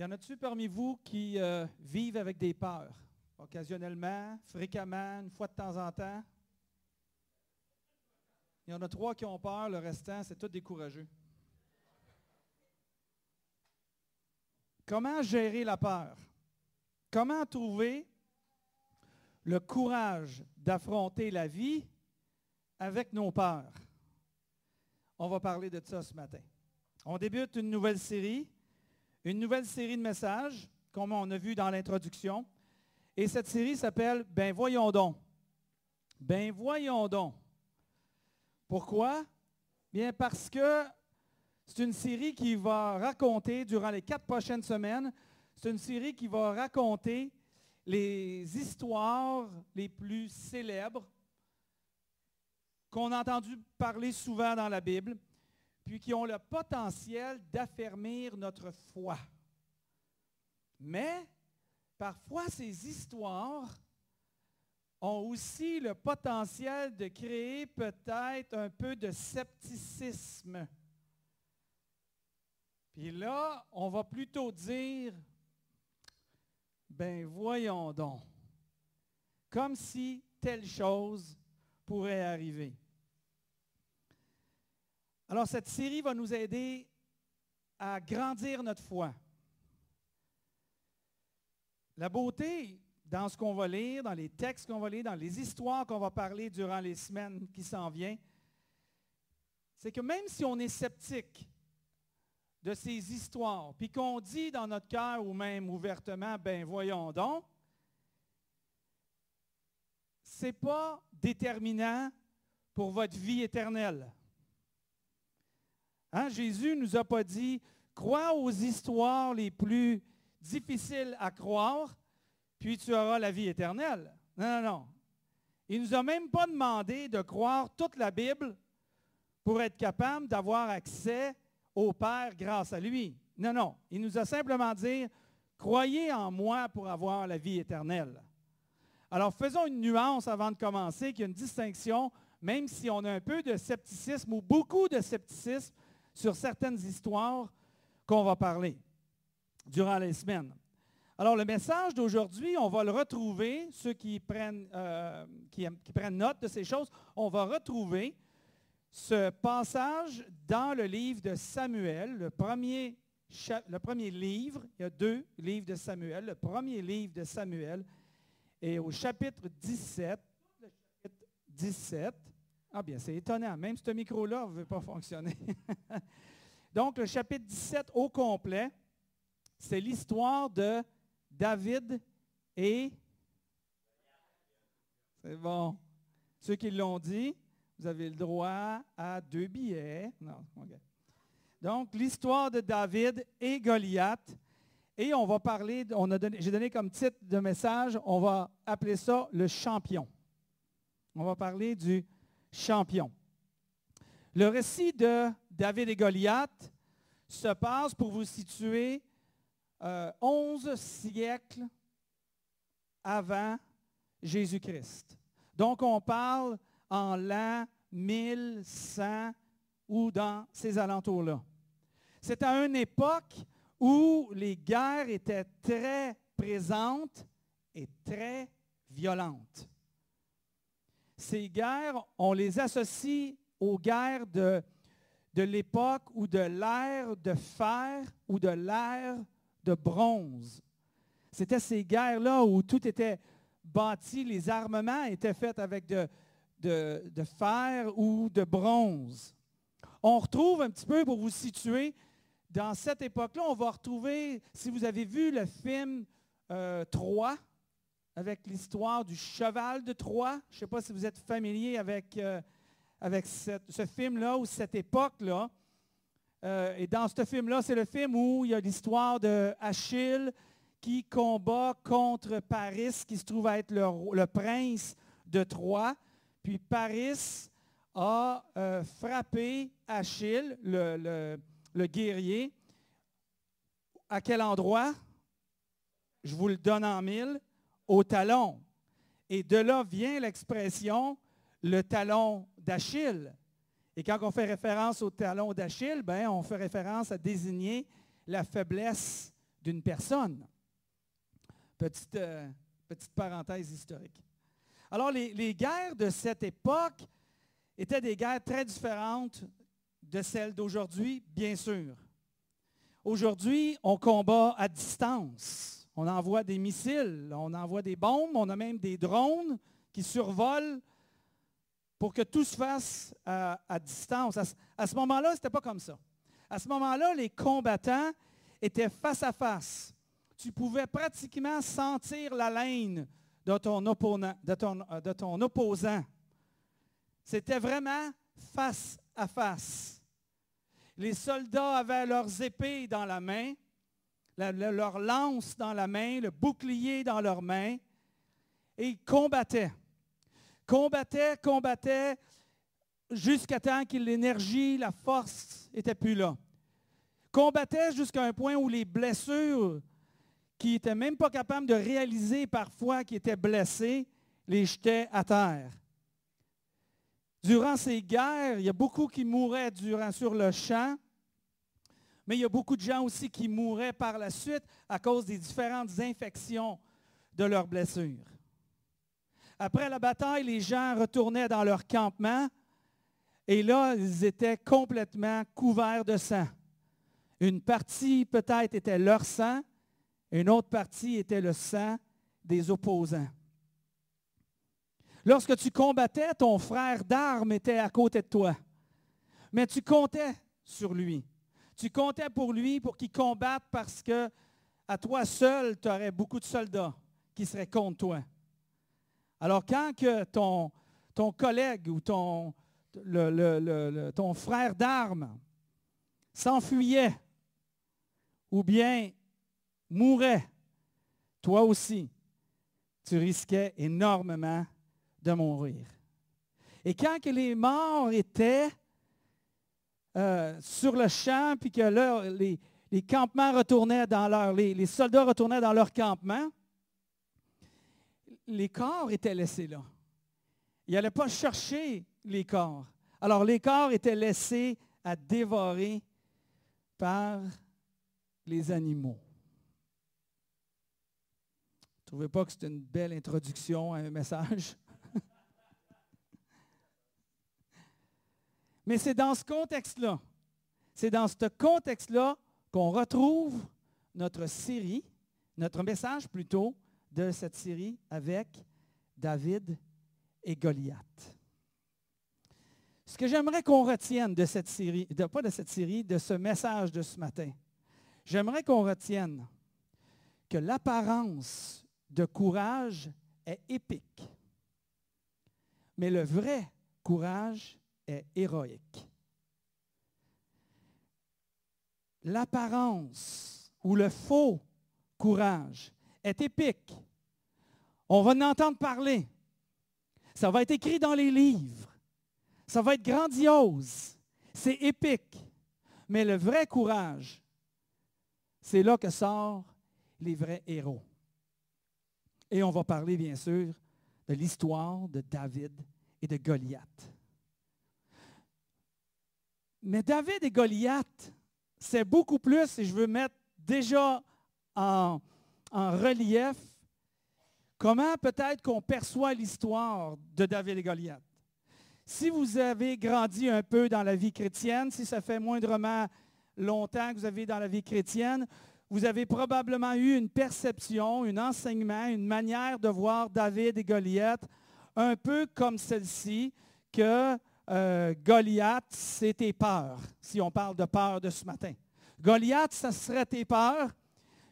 Y en a-t-il parmi vous qui vivent avec des peurs, occasionnellement, fréquemment, une fois de temps en temps? Il y en a 3 qui ont peur, le restant, c'est tout décourageux. Comment gérer la peur? Comment trouver le courage d'affronter la vie avec nos peurs? On va parler de ça ce matin. On débute une nouvelle série de messages, comme on a vu dans l'introduction. Et cette série s'appelle « Ben voyons donc ». Ben voyons donc. Pourquoi? Bien parce que c'est une série qui va raconter, durant les 4 prochaines semaines, c'est une série qui va raconter les histoires les plus célèbres qu'on a entendu parler souvent dans la Bible, puis qui ont le potentiel d'affermir notre foi. Mais, parfois, ces histoires ont aussi le potentiel de créer peut-être un peu de scepticisme. Puis là, on va plutôt dire, ben voyons donc, comme si telle chose pourrait arriver. Alors, cette série va nous aider à grandir notre foi. La beauté dans ce qu'on va lire, dans les textes qu'on va lire, dans les histoires qu'on va parler durant les semaines qui s'en viennent, c'est que même si on est sceptique de ces histoires, puis qu'on dit dans notre cœur ou même ouvertement, ben voyons donc, ce n'est pas déterminant pour votre vie éternelle. Hein? Jésus ne nous a pas dit, crois aux histoires les plus difficiles à croire, puis tu auras la vie éternelle. Non, non, non. Il ne nous a même pas demandé de croire toute la Bible pour être capable d'avoir accès au Père grâce à lui. Non, non. Il nous a simplement dit, croyez en moi pour avoir la vie éternelle. Alors, faisons une nuance avant de commencer, qu'il y a une distinction, même si on a un peu de scepticisme ou beaucoup de scepticisme sur certaines histoires qu'on va parler durant les semaines. Alors, le message d'aujourd'hui, on va le retrouver, ceux qui prennent note de ces choses, on va retrouver ce passage dans le livre de Samuel, le premier livre, il y a 2 livres de Samuel, le premier livre de Samuel, et au chapitre 17, ah bien, c'est étonnant, même ce micro-là ne veut pas fonctionner. Donc, le chapitre 17 au complet, c'est l'histoire de David et... C'est bon. Ceux qui l'ont dit, vous avez le droit à 2 billets. Non, OK. Donc, l'histoire de David et Goliath. Et on va parler, j'ai donné comme titre de message, on va appeler ça le champion. On va parler du champion. Le récit de David et Goliath se passe, pour vous situer, 11 siècles avant Jésus-Christ. Donc, on parle en l'an 1100 ou dans ces alentours-là. C'est à une époque où les guerres étaient très présentes et très violentes. Ces guerres, on les associe aux guerres de l'époque ou de l'ère de fer ou de l'ère de bronze. C'était ces guerres-là où tout était bâti, les armements étaient faits avec de fer ou de bronze. On retrouve un petit peu, pour vous situer, dans cette époque-là, on va retrouver, si vous avez vu le film Troie, avec l'histoire du cheval de Troie, je ne sais pas si vous êtes familier avec ce film-là ou cette époque-là. Et dans ce film-là, c'est le film où il y a l'histoire d'Achille qui combat contre Paris, qui se trouve être le prince de Troie. Puis Paris a frappé Achille, le guerrier. À quel endroit? Je vous le donne en 1000. Au talon. Et de là vient l'expression « le talon d'Achille ». Et quand on fait référence au talon d'Achille, ben, on fait référence à désigner la faiblesse d'une personne. Petite parenthèse historique. Alors, les guerres de cette époque étaient des guerres très différentes de celles d'aujourd'hui, bien sûr. Aujourd'hui, on combat à distance. On envoie des missiles, on envoie des bombes, on a même des drones qui survolent pour que tout se fasse à distance. À ce moment-là, ce n'était pas comme ça. À ce moment-là, les combattants étaient face à face. Tu pouvais pratiquement sentir l'haleine de ton opposant. C'était vraiment face à face. Les soldats avaient leurs épées dans la main, leurs lances dans la main, le bouclier dans leurs mains, et ils combattaient. Combattaient, jusqu'à temps que l'énergie, la force n'était plus là. Combattaient jusqu'à un point où les blessures, qui n'étaient même pas capables de réaliser parfois qu'ils étaient blessés, les jetaient à terre. Durant ces guerres, il y a beaucoup qui mouraient sur le champ, mais il y a beaucoup de gens aussi qui mouraient par la suite à cause des différentes infections de leurs blessures. Après la bataille, les gens retournaient dans leur campement et là, ils étaient complètement couverts de sang. Une partie peut-être était leur sang, une autre partie était le sang des opposants. Lorsque tu combattais, ton frère d'armes était à côté de toi. Mais tu comptais sur lui. Tu comptais pour lui pour qu'il combatte parce que à toi seul, tu aurais beaucoup de soldats qui seraient contre toi. Alors quand que ton collègue ou ton frère d'armes s'enfuyait ou bien mourait, toi aussi, tu risquais énormément de mourir. Et quand que les morts étaient sur le champ, puis que là, les campements retournaient les soldats retournaient dans leur campement, les corps étaient laissés là. Ils n'allaient pas chercher les corps. Alors les corps étaient laissés à dévorer par les animaux. Vous ne trouvez pas que c'est une belle introduction à un message? Mais c'est dans ce contexte-là, qu'on retrouve notre message plutôt, de cette série avec David et Goliath. Ce que j'aimerais qu'on retienne de cette série, de ce message de ce matin, j'aimerais qu'on retienne que l'apparence de courage est épique, mais le vrai courage est héroïque. L'apparence ou le faux courage est épique. On va en entendre parler. Ça va être écrit dans les livres. Ça va être grandiose. C'est épique. Mais le vrai courage, c'est là que sortent les vrais héros. Et on va parler, bien sûr, de l'histoire de David et de Goliath. Mais David et Goliath, c'est beaucoup plus, et je veux mettre déjà en relief, comment peut-être qu'on perçoit l'histoire de David et Goliath. Si vous avez grandi un peu dans la vie chrétienne, si ça fait moindrement longtemps que vous avez dans la vie chrétienne, vous avez probablement eu une perception, un enseignement, une manière de voir David et Goliath, un peu comme celle-ci, que Goliath, c'est tes peurs, si on parle de peur de ce matin. Goliath, ça serait tes peurs,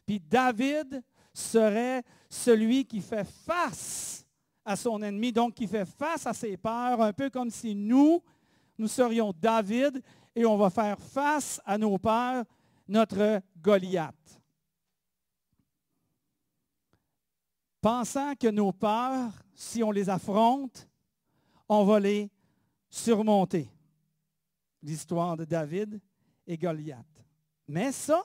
puis David serait celui qui fait face à son ennemi, donc qui fait face à ses peurs, un peu comme si nous serions David et on va faire face à nos peurs, notre Goliath. Pensant que nos peurs, si on les affronte, on va les surmonter. L'histoire de David et Goliath. Mais ça,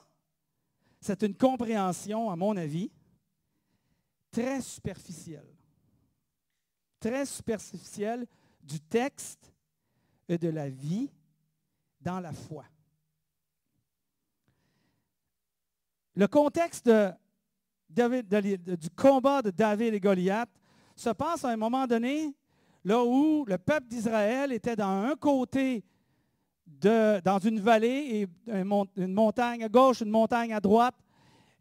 c'est une compréhension, à mon avis, très superficielle. Très superficielle du texte et de la vie dans la foi. le contexte du combat de David et Goliath se passe à un moment donné, là où le peuple d'Israël était dans un côté, dans une vallée, et une montagne à gauche, une montagne à droite.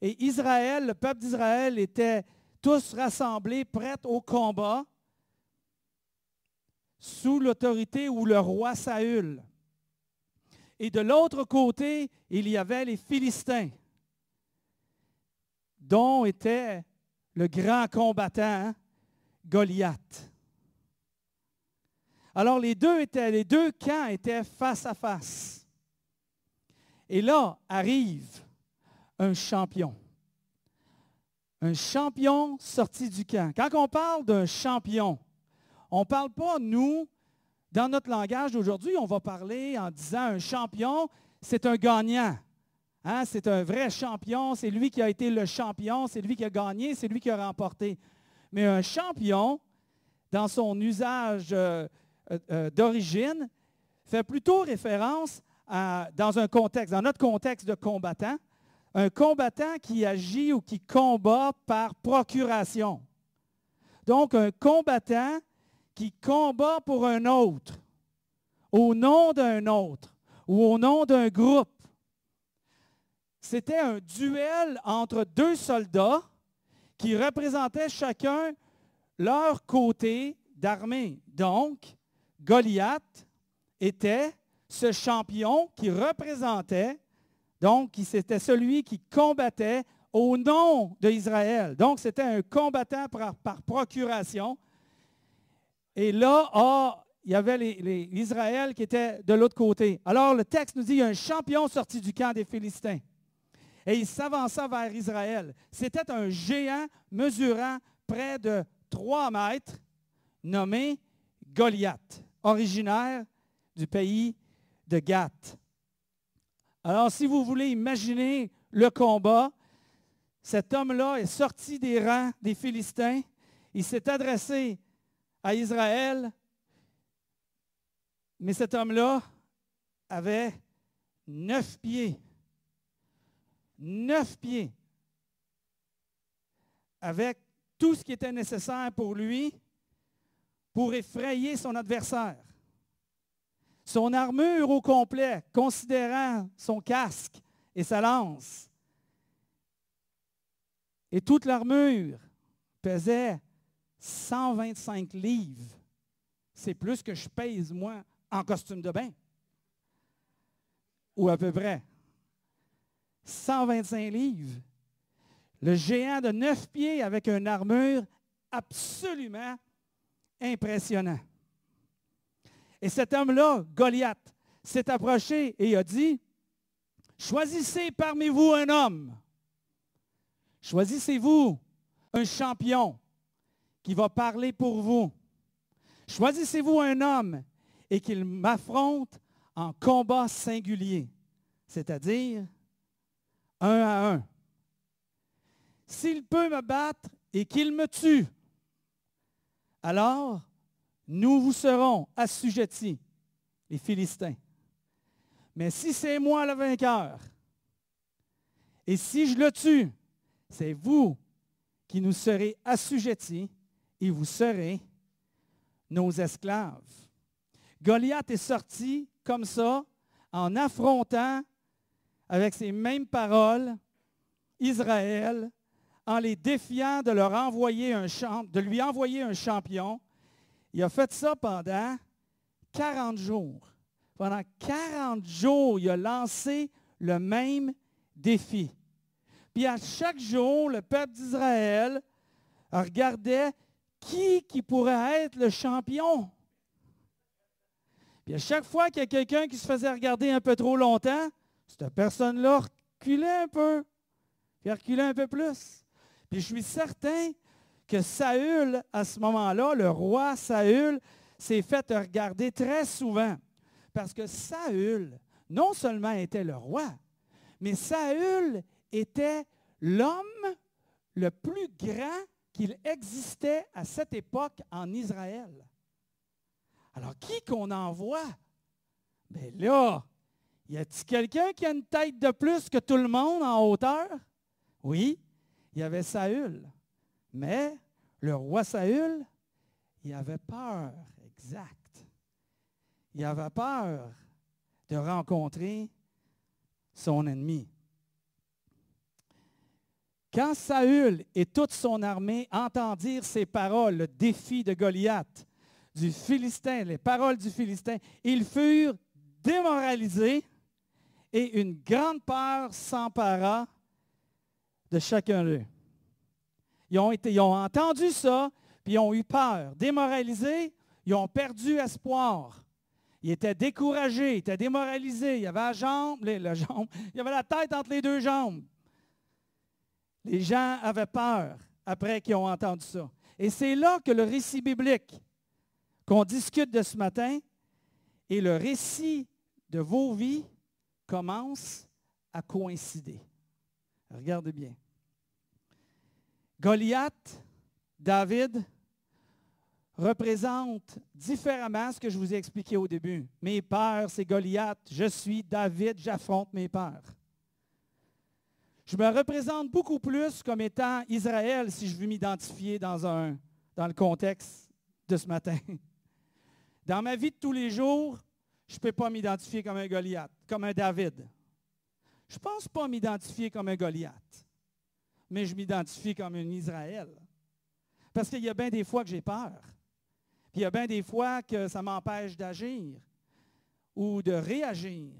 Et Israël, le peuple d'Israël était tous rassemblés, prêts au combat, sous l'autorité ou le roi Saül. Et de l'autre côté, il y avait les Philistins, dont était le grand combattant Goliath. Alors les deux camps étaient face à face. Et là arrive un champion. Un champion sorti du camp. Quand on parle d'un champion, on ne parle pas, nous, dans notre langage d'aujourd'hui, on va parler en disant un champion, c'est un gagnant. Hein? C'est un vrai champion, c'est lui qui a été le champion, c'est lui qui a gagné, c'est lui qui a remporté. Mais un champion, dans son usage d'origine, fait plutôt référence dans notre contexte de combattant, un combattant qui agit ou qui combat par procuration. Donc, un combattant qui combat pour un autre, au nom d'un autre ou au nom d'un groupe. C'était un duel entre deux soldats qui représentaient chacun leur côté d'armée. Donc, Goliath était ce champion qui représentait, donc c'était celui qui combattait au nom d'Israël. Donc, c'était un combattant par procuration. Et là, il y avait l'Israël qui était de l'autre côté. Alors, le texte nous dit, il y a un champion sorti du camp des Philistins. Et il s'avança vers Israël. C'était un géant mesurant près de 3 mètres, nommé Goliath, originaire du pays de Gath. Alors, si vous voulez imaginer le combat, cet homme-là est sorti des rangs des Philistins. Il s'est adressé à Israël, mais cet homme-là avait 9 pieds. 9 pieds. Avec tout ce qui était nécessaire pour lui pour effrayer son adversaire. Son armure au complet, considérant son casque et sa lance. Et toute l'armure pesait 125 livres. C'est plus que je pèse, moi, en costume de bain. Ou à peu près. 125 livres. Le géant de 9 pieds avec une armure absolument impressionnant. Et cet homme-là, Goliath, s'est approché et a dit, « Choisissez parmi vous un homme. Choisissez-vous un champion qui va parler pour vous. Choisissez-vous un homme et qu'il m'affronte en combat singulier, c'est-à-dire 1 à 1. S'il peut me battre et qu'il me tue, alors nous vous serons assujettis, les Philistins. Mais si c'est moi le vainqueur, et si je le tue, c'est vous qui nous serez assujettis et vous serez nos esclaves. » Goliath est sorti comme ça, en affrontant avec ces mêmes paroles Israël, en les défiant de lui envoyer un champion. Il a fait ça pendant 40 jours. Pendant 40 jours, il a lancé le même défi. Puis à chaque jour, le peuple d'Israël regardait qui pourrait être le champion. Puis à chaque fois qu'il y a quelqu'un qui se faisait regarder un peu trop longtemps, cette personne-là reculait un peu, puis reculait un peu plus. Puis je suis certain que Saül, à ce moment-là, le roi Saül, s'est fait regarder très souvent. Parce que Saül, non seulement était le roi, mais Saül était l'homme le plus grand qu'il existait à cette époque en Israël. Alors, qui qu'on envoie? Bien là, y a-t-il quelqu'un qui a une tête de plus que tout le monde en hauteur? Oui, il y avait Saül, mais le roi Saül, il avait peur, exact. Il avait peur de rencontrer son ennemi. Quand Saül et toute son armée entendirent ces paroles, le défi de Goliath, du Philistin, les paroles du Philistin, ils furent démoralisés et une grande peur s'empara de chacun d'eux. Ils ont entendu ça, puis ils ont eu peur. Démoralisés, ils ont perdu espoir. Ils étaient découragés, ils étaient démoralisés. Il y avait il y avait la tête entre les deux jambes. Les gens avaient peur après qu'ils ont entendu ça. Et c'est là que le récit biblique qu'on discute de ce matin et le récit de vos vies commence à coïncider. Regardez bien. Goliath, David, représente différemment ce que je vous ai expliqué au début. Mes peurs, c'est Goliath. Je suis David, j'affronte mes peurs. Je me représente beaucoup plus comme étant Israël si je veux m'identifier dans le contexte de ce matin. Dans ma vie de tous les jours, je ne peux pas m'identifier comme un Goliath, comme un David. Je ne pense pas m'identifier comme un Goliath, mais je m'identifie comme un Israël. Parce qu'il y a bien des fois que j'ai peur. Puis il y a bien des fois que ça m'empêche d'agir, ou de réagir,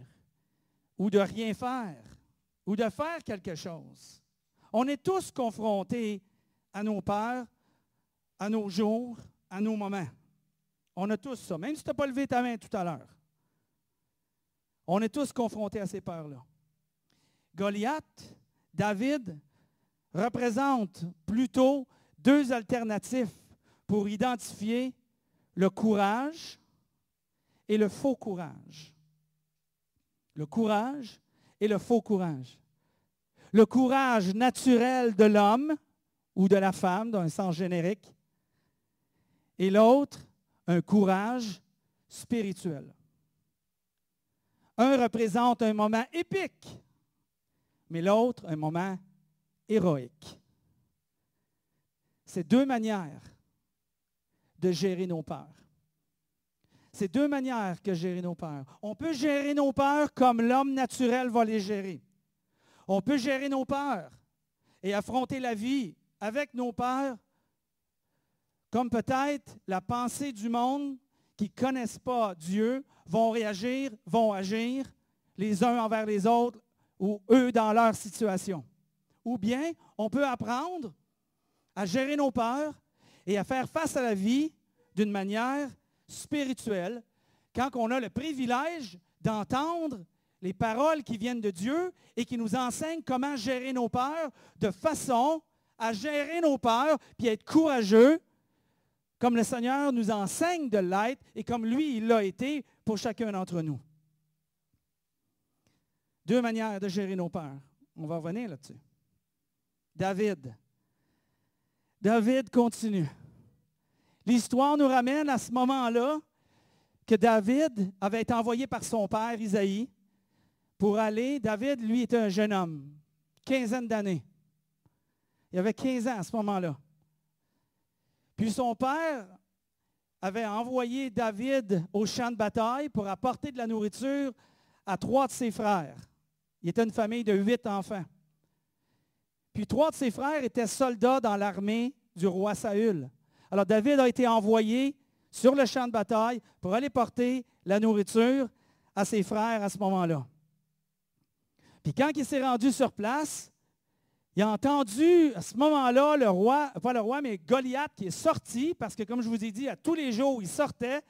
ou de rien faire, ou de faire quelque chose. On est tous confrontés à nos peurs, à nos jours, à nos moments. On a tous ça. Même si tu n'as pas levé ta main tout à l'heure. On est tous confrontés à ces peurs-là. Goliath, David, représentent plutôt deux alternatives pour identifier le courage et le faux courage. Le courage et le faux courage. Le courage naturel de l'homme ou de la femme, dans un sens générique, et l'autre, un courage spirituel. Un représente un moment épique, mais l'autre, un moment héroïque. C'est deux manières de gérer nos peurs. C'est deux manières que gérer nos peurs. On peut gérer nos peurs comme l'homme naturel va les gérer. On peut gérer nos peurs et affronter la vie avec nos peurs comme peut-être la pensée du monde qui ne connaissent pas Dieu vont réagir, vont agir les uns envers les autres ou eux dans leur situation. Ou bien, on peut apprendre à gérer nos peurs et à faire face à la vie d'une manière spirituelle quand on a le privilège d'entendre les paroles qui viennent de Dieu et qui nous enseignent comment gérer nos peurs de façon à gérer nos peurs puis être courageux comme le Seigneur nous enseigne de l'être et comme lui, il l'a été pour chacun d'entre nous. Deux manières de gérer nos peurs. On va revenir là-dessus. David. David continue. L'histoire nous ramène à ce moment-là que David avait été envoyé par son père, Isaïe, pour aller. David, lui, était un jeune homme, quinzaine d'années. Il avait 15 ans à ce moment-là. Puis son père avait envoyé David au champ de bataille pour apporter de la nourriture à 3 de ses frères. Il était une famille de 8 enfants. Puis 3 de ses frères étaient soldats dans l'armée du roi Saül. Alors David a été envoyé sur le champ de bataille pour aller porter la nourriture à ses frères à ce moment-là. Puis quand il s'est rendu sur place, il a entendu à ce moment-là le roi, pas le roi, mais Goliath qui est sorti, parce que comme je vous ai dit, à tous les jours, il sortait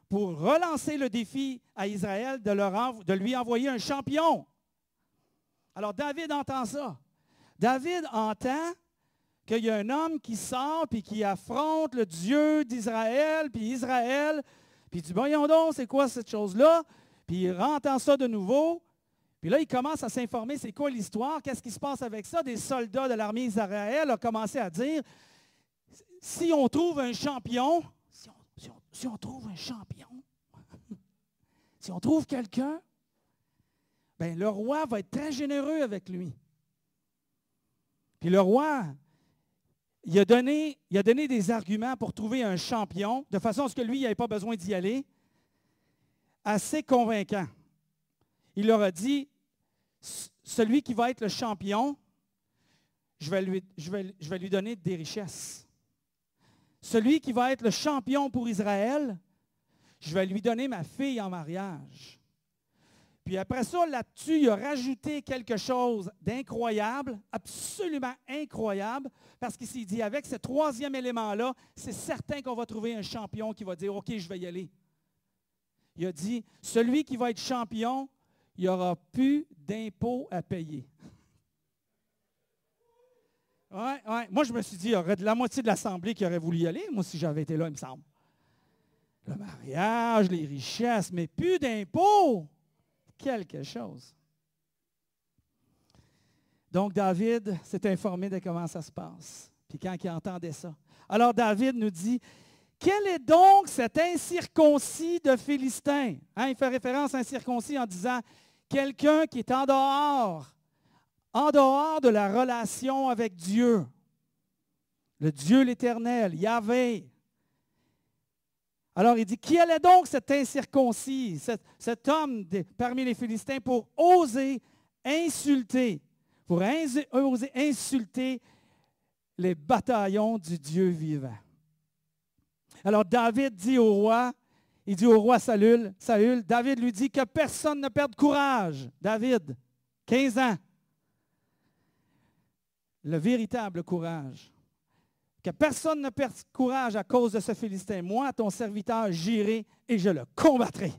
pour relancer le défi à Israël de lui envoyer un champion. Alors David entend ça. David entend qu'il y a un homme qui sort puis qui affronte le Dieu d'Israël, puis Israël, puis il dit, voyons donc, c'est quoi cette chose-là? Puis il entend ça de nouveau. Puis là, il commence à s'informer, c'est quoi l'histoire, qu'est-ce qui se passe avec ça? Des soldats de l'armée d'Israël ont commencé à dire, si on trouve un champion, si on trouve un champion, si on trouve quelqu'un, bien, le roi va être très généreux avec lui. Puis le roi, il a donné des arguments pour trouver un champion, de façon à ce que lui, il n'avait pas besoin d'y aller, assez convaincant. Il leur a dit, celui qui va être le champion, je vais lui donner des richesses. Celui qui va être le champion pour Israël, je vais lui donner ma fille en mariage. Puis après ça, là-dessus, il a rajouté quelque chose d'incroyable, absolument incroyable, parce qu'il s'est dit, avec ce troisième élément-là, c'est certain qu'on va trouver un champion qui va dire, OK, je vais y aller. Il a dit, celui qui va être champion, il n'y aura plus d'impôts à payer. Ouais. Moi, je me suis dit, il y aurait de la moitié de l'Assemblée qui aurait voulu y aller, moi, si j'avais été là, il me semble. Le mariage, les richesses, mais plus d'impôts. Quelque chose. Donc, David s'est informé de comment ça se passe. Puis quand il entendait ça. Alors, David nous dit, quel est donc cet incirconcis de Philistin? Hein, il fait référence à incirconcis en disant, quelqu'un qui est en dehors de la relation avec Dieu, le Dieu l'Éternel, Yahvé. Alors, il dit, quel est donc cet incirconcis, cet homme parmi les Philistins pour oser insulter les bataillons du Dieu vivant? Alors, David dit au roi, Saül, David lui dit que personne ne perde courage. David, 15 ans. Le véritable courage. Que personne ne perde courage à cause de ce Philistin. Moi, ton serviteur, j'irai et je le combattrai.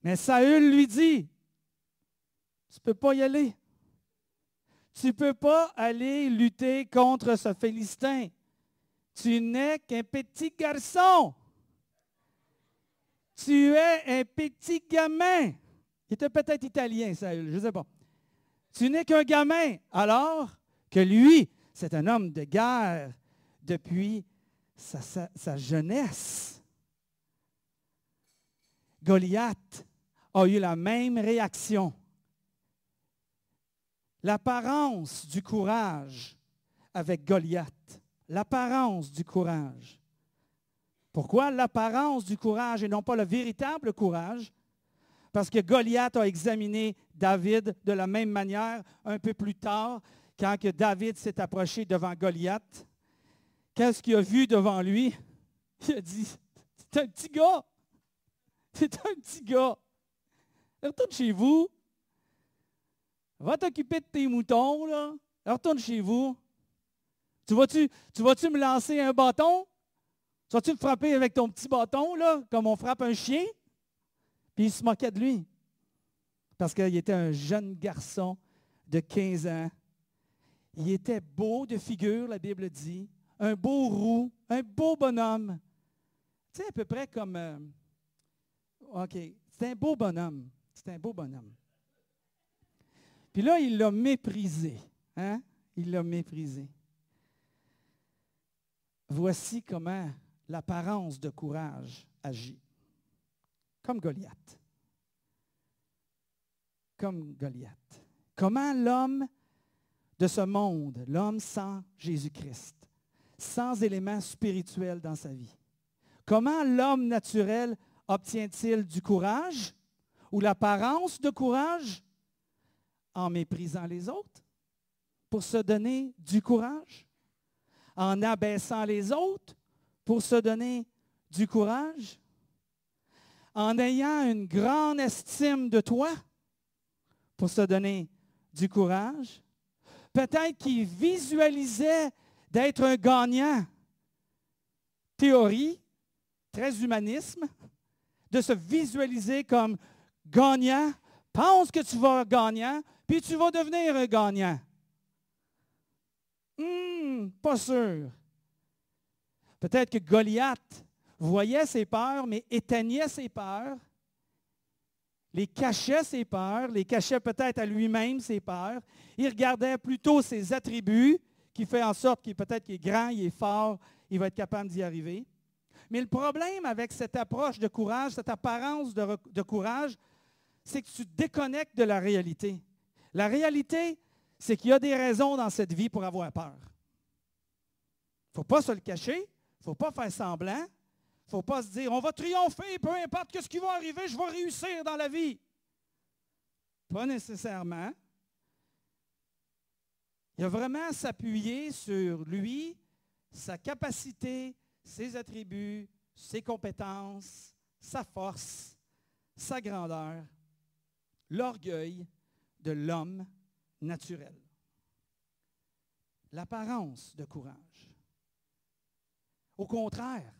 Mais Saül lui dit, tu ne peux pas y aller. Tu ne peux pas aller lutter contre ce Philistin. Tu n'es qu'un petit garçon. Tu es un petit gamin. Il était peut-être italien, Saül, je ne sais pas. Tu n'es qu'un gamin, alors que lui, c'est un homme de guerre depuis sa jeunesse. Goliath a eu la même réaction. L'apparence du courage avec Goliath. L'apparence du courage. Pourquoi l'apparence du courage et non pas le véritable courage? Parce que Goliath a examiné David de la même manière un peu plus tard. Quand que David s'est approché devant Goliath, qu'est-ce qu'il a vu devant lui? Il a dit, c'est un petit gars. C'est un petit gars. Retourne chez vous. Va t'occuper de tes moutons, là. Retourne chez vous. Tu vas-tu me lancer un bâton? Tu vas-tu me frapper avec ton petit bâton, là, comme on frappe un chien? Puis il se moquait de lui. Parce qu'il était un jeune garçon de 15 ans. Il était beau de figure, la Bible dit, un beau roux, un beau bonhomme. Tu sais, à peu près comme... OK, c'est un beau bonhomme. C'est un beau bonhomme. Puis là, il l'a méprisé. Hein? Il l'a méprisé. Voici comment l'apparence de courage agit. Comme Goliath. Comme Goliath. Comment l'homme de ce monde, l'homme sans Jésus-Christ, sans éléments spirituels dans sa vie. Comment l'homme naturel obtient-il du courage ou l'apparence de courage? En méprisant les autres pour se donner du courage, en abaissant les autres pour se donner du courage, en ayant une grande estime de toi pour se donner du courage. Peut-être qu'il visualisait d'être un gagnant. Théorie, très humanisme, de se visualiser comme gagnant. Pense que tu vas gagnant, puis tu vas devenir un gagnant. Pas sûr. Peut-être que Goliath voyait ses peurs, mais éteignait ses peurs, les cachait ses peurs, les cachait peut-être à lui-même ses peurs. Il regardait plutôt ses attributs, qui fait en sorte qu'il peut-être qu'il est grand, il est fort, il va être capable d'y arriver. Mais le problème avec cette approche de courage, cette apparence de courage, c'est que tu te déconnectes de la réalité. La réalité, c'est qu'il y a des raisons dans cette vie pour avoir peur. Il ne faut pas se le cacher, il ne faut pas faire semblant, il ne faut pas se dire, on va triompher, peu importe ce qui va arriver, je vais réussir dans la vie. Pas nécessairement. Il a vraiment s'appuyer sur lui, sa capacité, ses attributs, ses compétences, sa force, sa grandeur, l'orgueil de l'homme naturel. L'apparence de courage. Au contraire,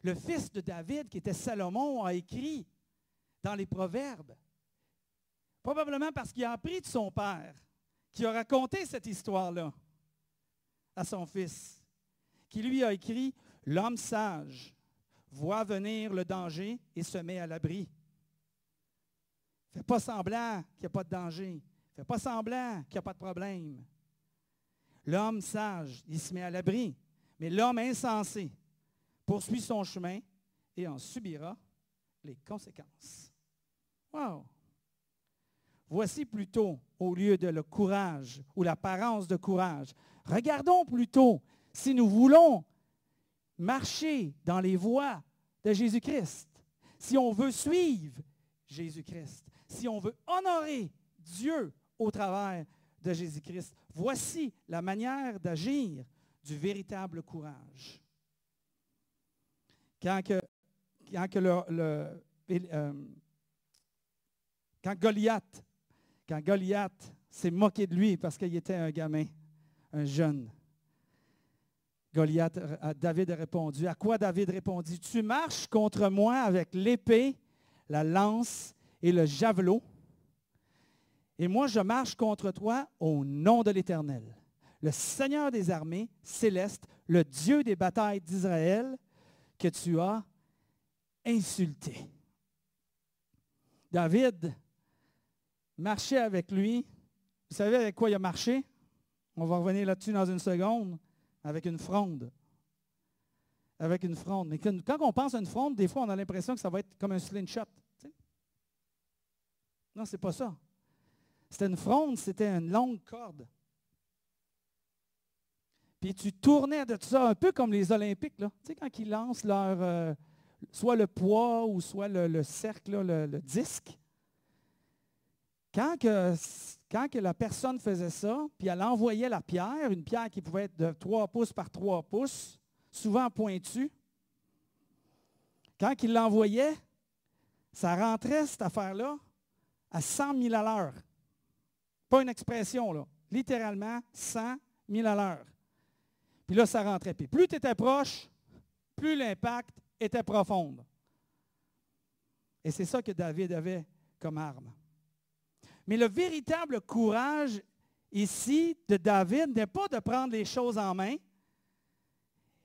le fils de David, qui était Salomon, a écrit dans les Proverbes, probablement parce qu'il a appris de son père, qui a raconté cette histoire-là à son fils, qui lui a écrit « L'homme sage voit venir le danger et se met à l'abri. » Fais pas semblant qu'il n'y a pas de danger. Fais pas semblant qu'il n'y a pas de problème. L'homme sage, il se met à l'abri. Mais l'homme insensé poursuit son chemin et en subira les conséquences. Wow! Voici plutôt, au lieu de le courage ou l'apparence de courage, regardons plutôt si nous voulons marcher dans les voies de Jésus-Christ, si on veut suivre Jésus-Christ, si on veut honorer Dieu au travers de Jésus-Christ. Voici la manière d'agir du véritable courage. Quand Goliath s'est moqué de lui parce qu'il était un gamin, un jeune, David a répondu. À quoi David répondit? Tu marches contre moi avec l'épée, la lance et le javelot, et moi je marche contre toi au nom de l'Éternel, le Seigneur des armées célestes, le Dieu des batailles d'Israël, que tu as insulté. David marchait avec lui. Vous savez avec quoi il a marché? On va revenir là-dessus dans une seconde. Avec une fronde. Avec une fronde. Mais quand on pense à une fronde, des fois, on a l'impression que ça va être comme un slingshot. Tu sais? Non, ce n'est pas ça. C'était une fronde, c'était une longue corde. Puis tu tournais de tout ça, un peu comme les Olympiques, là. Tu sais, quand ils lancent leur, soit le poids ou soit le cercle, là, le disque. Quand la personne faisait ça, puis elle envoyait la pierre, une pierre qui pouvait être de 3 pouces par 3 pouces, souvent pointue, quand il l'envoyait, ça rentrait, cette affaire-là, à 100 000 à l'heure. Pas une expression, là. Littéralement, 100 000 à l'heure. Puis là, ça rentrait. Puis plus tu étais proche, plus l'impact était profond. Et c'est ça que David avait comme arme. Mais le véritable courage ici de David n'est pas de prendre les choses en main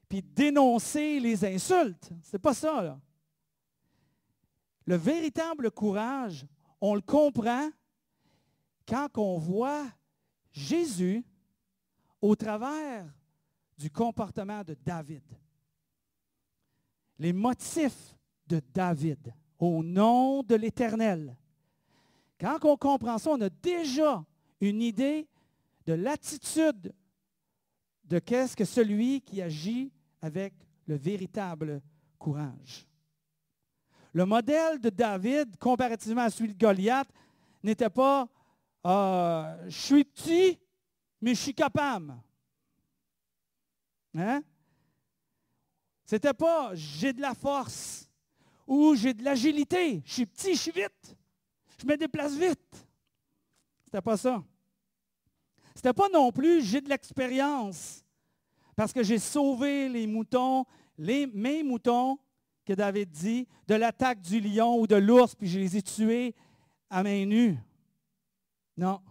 puis dénoncer les insultes. C'est pas ça, là. Le véritable courage, on le comprend quand on voit Jésus au travers du comportement de David. Les motifs de David, au nom de l'Éternel. Quand on comprend ça, on a déjà une idée de l'attitude de qu'est-ce que celui qui agit avec le véritable courage. Le modèle de David, comparativement à celui de Goliath, n'était pas « je suis petit, mais je suis capable ». Hein? C'était pas « j'ai de la force » ou « j'ai de l'agilité, je suis petit, je suis vite ». Je me déplace vite. C'était pas ça. C'était pas non plus j'ai de l'expérience parce que j'ai sauvé les moutons, mes moutons, que David dit, de l'attaque du lion ou de l'ours, puis je les ai tués à main nue. Non.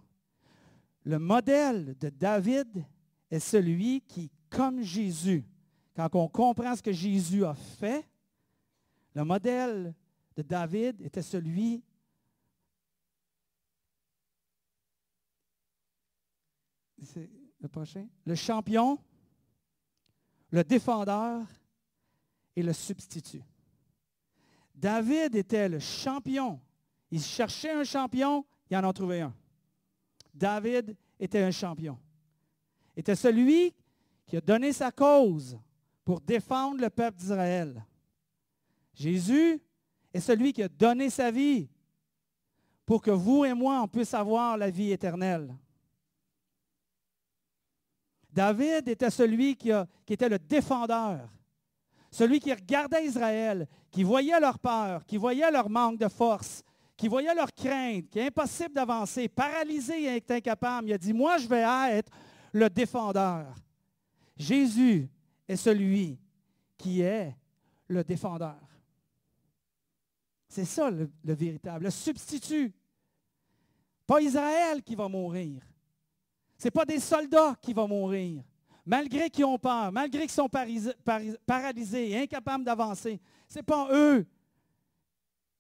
Le modèle de David est celui qui, comme Jésus, quand on comprend ce que Jésus a fait, le modèle de David était celui c'est le prochain. Le champion, le défendeur et le substitut. David était le champion. Il cherchait un champion, il en a trouvé un. David était un champion. Était celui qui a donné sa cause pour défendre le peuple d'Israël. Jésus est celui qui a donné sa vie pour que vous et moi, on puisse avoir la vie éternelle. David était celui qui était le défendeur, celui qui regardait Israël, qui voyait leur peur, qui voyait leur manque de force, qui voyait leur crainte, qui est impossible d'avancer, paralysé et incapable. Il a dit, moi, je vais être le défendeur. Jésus est celui qui est le défendeur. C'est ça le véritable, le substitut. Pas Israël qui va mourir. Ce n'est pas des soldats qui vont mourir. Malgré qu'ils ont peur, malgré qu'ils sont paralysés et incapables d'avancer. Ce n'est pas eux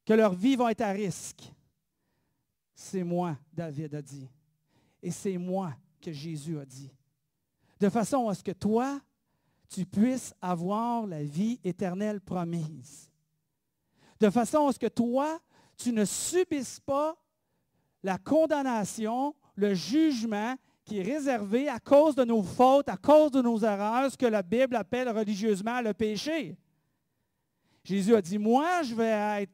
que leur vie va être à risque. C'est moi, David a dit. Et c'est moi que Jésus a dit. De façon à ce que toi, tu puisses avoir la vie éternelle promise. De façon à ce que toi, tu ne subisses pas la condamnation, le jugement qui est réservé à cause de nos fautes, à cause de nos erreurs, ce que la Bible appelle religieusement le péché. Jésus a dit, moi, je vais être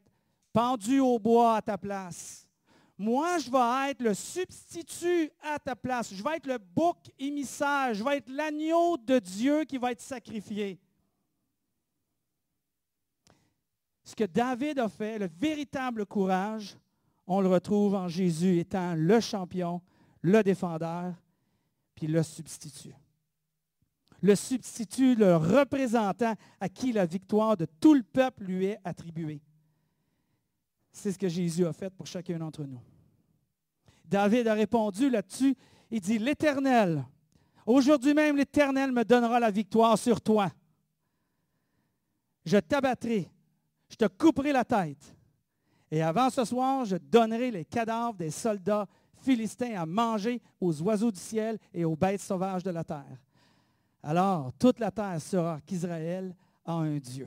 pendu au bois à ta place. Moi, je vais être le substitut à ta place. Je vais être le bouc émissaire. Je vais être l'agneau de Dieu qui va être sacrifié. Ce que David a fait, le véritable courage, on le retrouve en Jésus étant le champion, le défendeur, puis le substitut. Le substitut, le représentant à qui la victoire de tout le peuple lui est attribuée. C'est ce que Jésus a fait pour chacun d'entre nous. David a répondu là-dessus, il dit, l'Éternel, aujourd'hui même l'Éternel me donnera la victoire sur toi. Je t'abattrai, je te couperai la tête. Et avant ce soir, je donnerai les cadavres des soldats philistins à manger aux oiseaux du ciel et aux bêtes sauvages de la terre. Alors, toute la terre saura qu'Israël a un Dieu.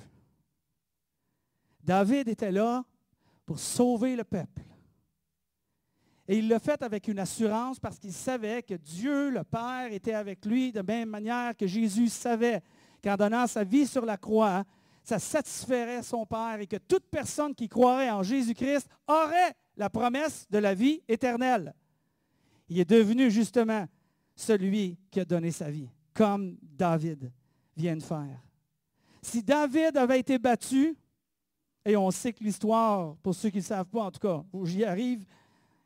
David était là pour sauver le peuple. Et il l'a fait avec une assurance parce qu'il savait que Dieu, le Père, était avec lui de même manière que Jésus savait qu'en donnant sa vie sur la croix, ça satisferait son Père et que toute personne qui croirait en Jésus-Christ aurait la promesse de la vie éternelle. Il est devenu justement celui qui a donné sa vie, comme David vient de faire. Si David avait été battu, et on sait que l'histoire, pour ceux qui ne le savent pas, en tout cas, j'y arrive,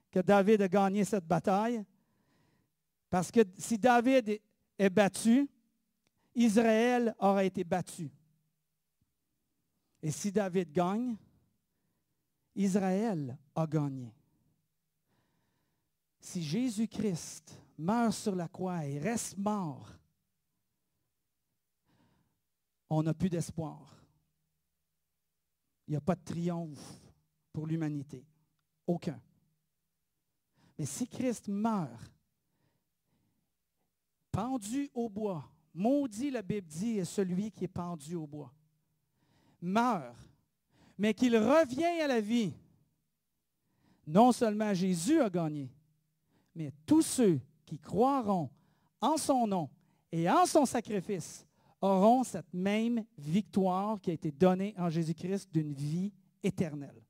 que David a gagné cette bataille, parce que si David est battu, Israël aurait été battu. Et si David gagne, Israël a gagné. Si Jésus-Christ meurt sur la croix et reste mort, on n'a plus d'espoir. Il n'y a pas de triomphe pour l'humanité. Aucun. Mais si Christ meurt, pendu au bois, maudit, la Bible dit, est celui qui est pendu au bois, meurt, mais qu'il revient à la vie, non seulement Jésus a gagné, mais tous ceux qui croiront en son nom et en son sacrifice auront cette même victoire qui a été donnée en Jésus-Christ d'une vie éternelle.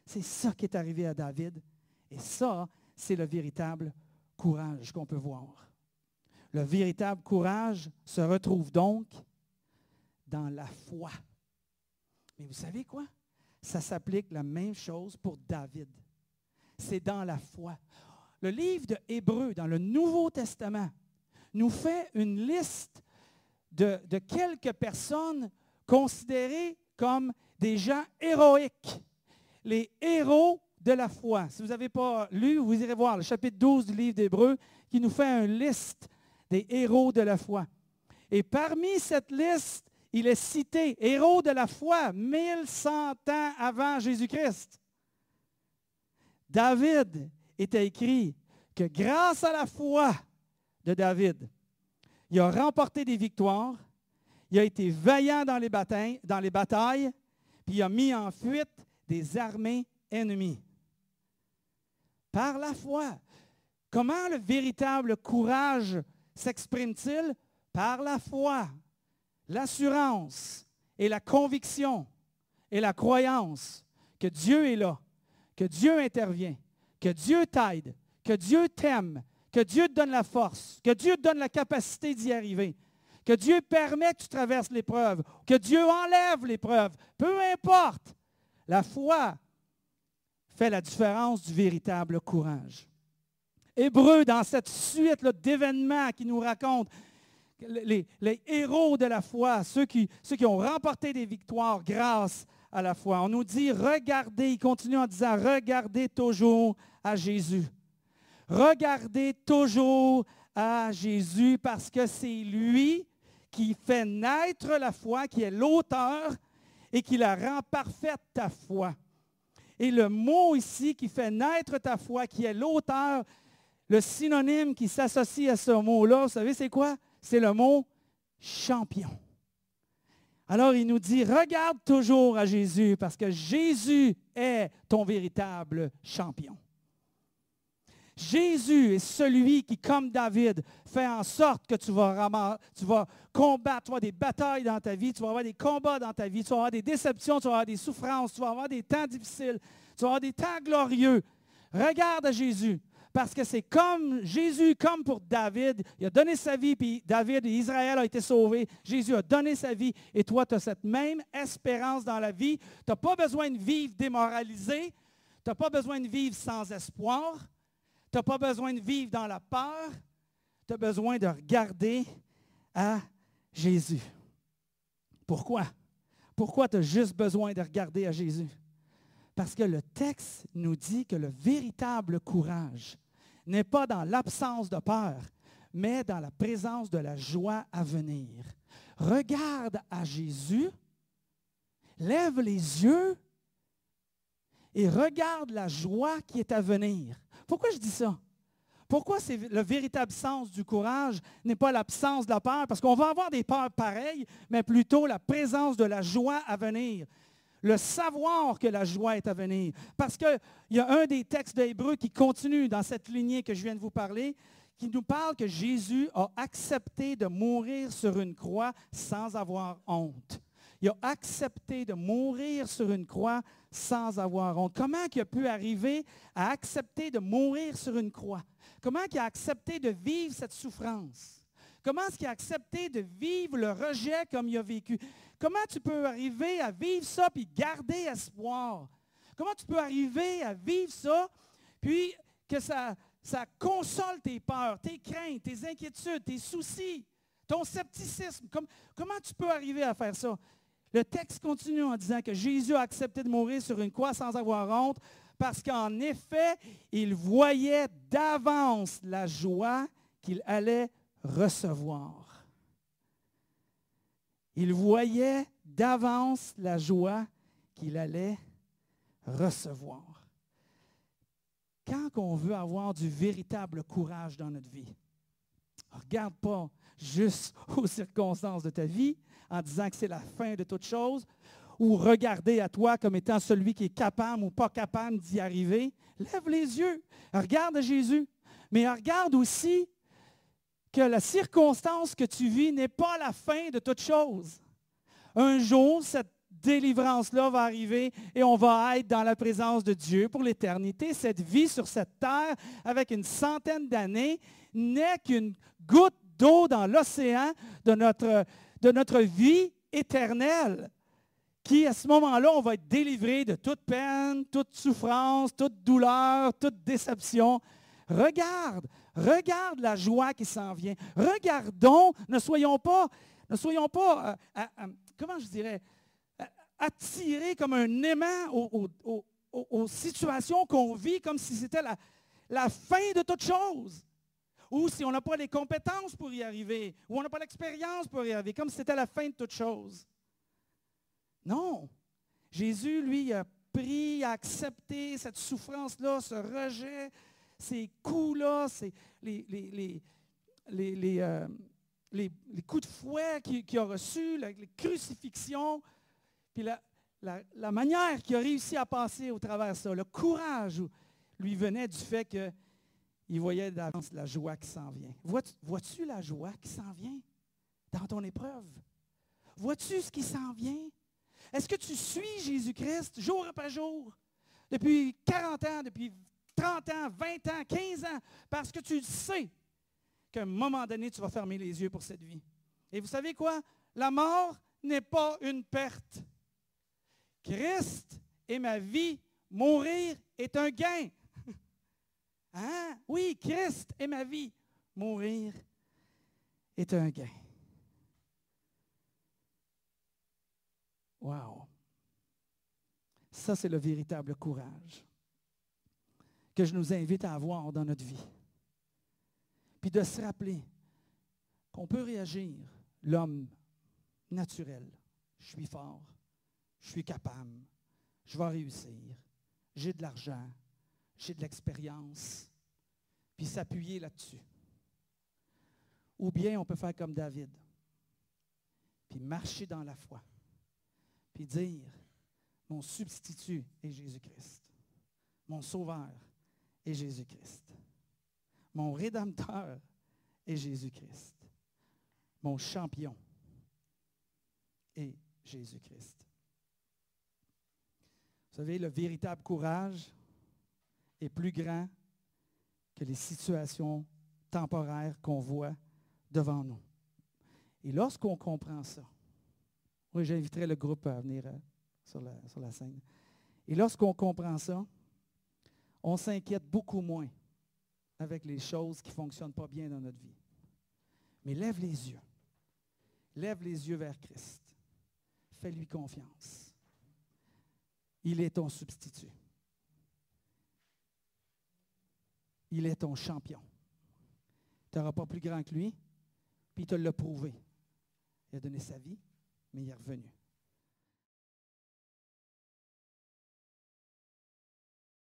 C'est ça qui est arrivé à David. Et ça, c'est le véritable courage qu'on peut voir. Le véritable courage se retrouve donc dans la foi. Mais vous savez quoi? Ça s'applique la même chose pour David. C'est dans la foi. Le livre de Hébreux, dans le Nouveau Testament, nous fait une liste de quelques personnes considérées comme des gens héroïques. Les héros de la foi. Si vous n'avez pas lu, vous irez voir le chapitre 12 du livre d'Hébreux qui nous fait une liste des héros de la foi. Et parmi cette liste, il est cité héros de la foi 1100 ans avant Jésus-Christ. David était écrit que grâce à la foi de David, il a remporté des victoires, il a été vaillant dans les batailles, puis il a mis en fuite des armées ennemies. Par la foi. Comment le véritable courage s'exprime-t-il? Par la foi, l'assurance et la conviction et la croyance que Dieu est là, que Dieu intervient, que Dieu t'aide, que Dieu t'aime, que Dieu te donne la force, que Dieu te donne la capacité d'y arriver, que Dieu permet que tu traverses l'épreuve, que Dieu enlève l'épreuve, peu importe. La foi fait la différence du véritable courage. Hébreux, dans cette suite d'événements qui nous racontent les héros de la foi, ceux qui ont remporté des victoires grâce à la foi. On nous dit, regardez, il continue en disant, regardez toujours à Jésus. Regardez toujours à Jésus parce que c'est lui qui fait naître la foi, qui est l'auteur et qui la rend parfaite, ta foi. Et le mot ici qui fait naître ta foi, qui est l'auteur, le synonyme qui s'associe à ce mot-là, vous savez c'est quoi? C'est le mot champion. Alors il nous dit, regarde toujours à Jésus parce que Jésus est ton véritable champion. Jésus est celui qui, comme David, fait en sorte que tu vas combattre, tu vas avoir des batailles dans ta vie, tu vas avoir des combats dans ta vie, tu vas avoir des déceptions, tu vas avoir des souffrances, tu vas avoir des temps difficiles, tu vas avoir des temps glorieux. Regarde à Jésus, parce que c'est comme Jésus, comme pour David, il a donné sa vie, puis David et Israël ont été sauvés. Jésus a donné sa vie, et toi, tu as cette même espérance dans la vie. Tu n'as pas besoin de vivre démoralisé, tu n'as pas besoin de vivre sans espoir. Tu n'as pas besoin de vivre dans la peur. Tu as besoin de regarder à Jésus. Pourquoi? Pourquoi tu as juste besoin de regarder à Jésus? Parce que le texte nous dit que le véritable courage n'est pas dans l'absence de peur, mais dans la présence de la joie à venir. Regarde à Jésus, lève les yeux et regarde la joie qui est à venir. Pourquoi je dis ça? Pourquoi c'est le véritable sens du courage n'est pas l'absence de la peur? Parce qu'on va avoir des peurs pareilles, mais plutôt la présence de la joie à venir. Le savoir que la joie est à venir. Parce qu'il y a un des textes d'Hébreux qui continue dans cette lignée que je viens de vous parler, qui nous parle que Jésus a accepté de mourir sur une croix sans avoir honte. Il a accepté de mourir sur une croix sans avoir honte. Comment il a pu arriver à accepter de mourir sur une croix? Comment il a accepté de vivre cette souffrance? Comment est-ce qu'il a accepté de vivre le rejet comme il a vécu? Comment tu peux arriver à vivre ça puis garder espoir? Comment tu peux arriver à vivre ça puis que ça console tes peurs, tes craintes, tes inquiétudes, tes soucis, ton scepticisme? Comment tu peux arriver à faire ça? Le texte continue en disant que Jésus a accepté de mourir sur une croix sans avoir honte parce qu'en effet, il voyait d'avance la joie qu'il allait recevoir. Il voyait d'avance la joie qu'il allait recevoir. Quand on veut avoir du véritable courage dans notre vie, regarde pas juste aux circonstances de ta vie en disant que c'est la fin de toute chose, ou regarder à toi comme étant celui qui est capable ou pas capable d'y arriver. Lève les yeux, regarde à Jésus, mais regarde aussi que la circonstance que tu vis n'est pas la fin de toute chose. Un jour, cette délivrance-là va arriver et on va être dans la présence de Dieu pour l'éternité. Cette vie sur cette terre, avec une centaine d'années, n'est qu'une goutte d'eau dans l'océan de notre vie éternelle, qui, à ce moment-là, on va être délivré de toute peine, toute souffrance, toute douleur, toute déception. Regarde la joie qui s'en vient. Regardons, ne soyons pas comment je dirais, attirés comme un aimant aux situations qu'on vit comme si c'était la fin de toute chose. Ou si on n'a pas les compétences pour y arriver, ou on n'a pas l'expérience pour y arriver, comme si c'était la fin de toute chose. Non. Jésus, lui, a accepté cette souffrance-là, ce rejet, ces coups-là, les coups de fouet qu'il a reçus, les crucifixions, puis la manière qu'il a réussi à passer au travers de ça, le courage lui venait du fait qu'il il voyait d'avance la joie qui s'en vient. Vois-tu la joie qui s'en vient dans ton épreuve? Vois-tu ce qui s'en vient? Est-ce que tu suis Jésus-Christ jour après jour, depuis 40 ans, depuis 30 ans, 20 ans, 15 ans, parce que tu sais qu'à un moment donné, tu vas fermer les yeux pour cette vie. Et vous savez quoi? La mort n'est pas une perte. Christ est ma vie, mourir est un gain. Hein? Oui, Christ est ma vie, mourir est un gain. Wow! Ça, c'est le véritable courage que je nous invite à avoir dans notre vie. Puis de se rappeler qu'on peut réagir, l'homme naturel. Je suis fort, je suis capable, je vais réussir, j'ai de l'argent, j'ai de l'expérience, puis s'appuyer là-dessus. Ou bien on peut faire comme David, puis marcher dans la foi, puis dire, mon substitut est Jésus-Christ, mon sauveur est Jésus-Christ, mon rédempteur est Jésus-Christ, mon champion est Jésus-Christ. Vous savez, le véritable courage est plus grand que les situations temporaires qu'on voit devant nous. Et lorsqu'on comprend ça, oui, j'inviterai le groupe à venir sur la scène. Et lorsqu'on comprend ça, on s'inquiète beaucoup moins avec les choses qui ne fonctionnent pas bien dans notre vie. Mais lève les yeux. Lève les yeux vers Christ. Fais-lui confiance. Il est ton substitut. Il est ton champion. Tu n'auras pas plus grand que lui, puis il te l'a prouvé. Il a donné sa vie, mais il est revenu.